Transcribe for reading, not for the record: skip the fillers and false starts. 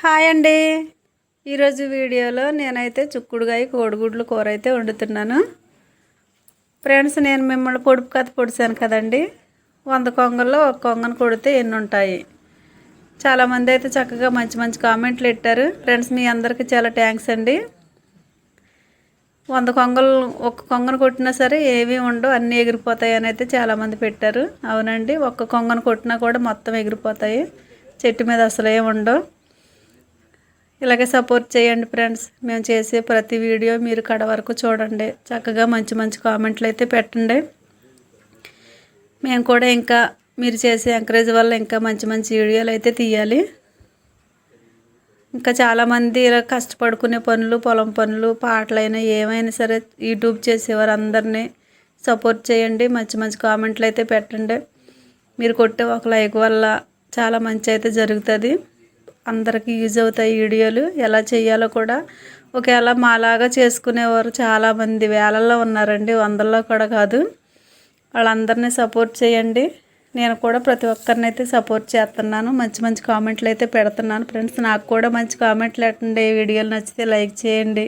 Hi అండి. ఈరోజు వీడియోలో నేనైతే చిక్కుడుకాయ కోడిగుడ్లు కూర అయితే వండుతున్నాను. ఫ్రెండ్స్, నేను మిమ్మల్ని పొడుపు కథ పొడిచాను కదండి. 100 కొంగల్లో ఒక కొంగను కొడితే ఎన్ని ఉంటాయి? చాలామంది అయితే చక్కగా మంచి మంచి కామెంట్లు పెట్టారు. ఫ్రెండ్స్, మీ అందరికీ చాలా థ్యాంక్స్ అండి. 100 కొంగలు ఒక్క కొంగను కొట్టినా సరే ఏమీ ఉండవు, అన్నీ ఎగిరిపోతాయి అని అయితే చాలామంది పెట్టారు. అవునండి, ఒక్క కొంగను కొట్టినా కూడా మొత్తం ఎగిరిపోతాయి, చెట్టు మీద అసలు ఏమి ఉండవు. ఇలాగే సపోర్ట్ చేయండి ఫ్రెండ్స్. మేము చేసే ప్రతి వీడియో మీరు కడ వరకు చూడండి. చక్కగా మంచి మంచి కామెంట్లు అయితే పెట్టండి. మేము కూడా ఇంకా మీరు చేసే ఎంకరేజ్ వల్ల ఇంకా మంచి మంచి వీడియోలు అయితే తీయాలి. ఇంకా చాలామంది ఇలా కష్టపడుకునే పనులు, పొలం పనులు, పాటలైనా ఏమైనా సరే యూట్యూబ్ చేసేవారు అందరినీ సపోర్ట్ చేయండి. మంచి మంచి కామెంట్లు అయితే పెట్టండి. మీరు కొట్టే ఒక లైక్ వల్ల చాలా మంచి అయితే జరుగుతుంది. అందరికీ యూజ్ అవుతాయి వీడియోలు. ఎలా చేయాలో కూడా ఒకవేళ మాలాగా చేసుకునేవారు చాలామంది వేలల్లో ఉన్నారండి, వందల్లో కూడా కాదు. వాళ్ళందరినీ సపోర్ట్ చేయండి. నేను కూడా ప్రతి ఒక్కరిని అయితే సపోర్ట్ చేస్తున్నాను. మంచి మంచి కామెంట్లు అయితే పెడుతున్నాను ఫ్రెండ్స్. నాకు కూడా మంచి కామెంట్లు పెట్టండి. వీడియోలు నచ్చితే లైక్ చేయండి.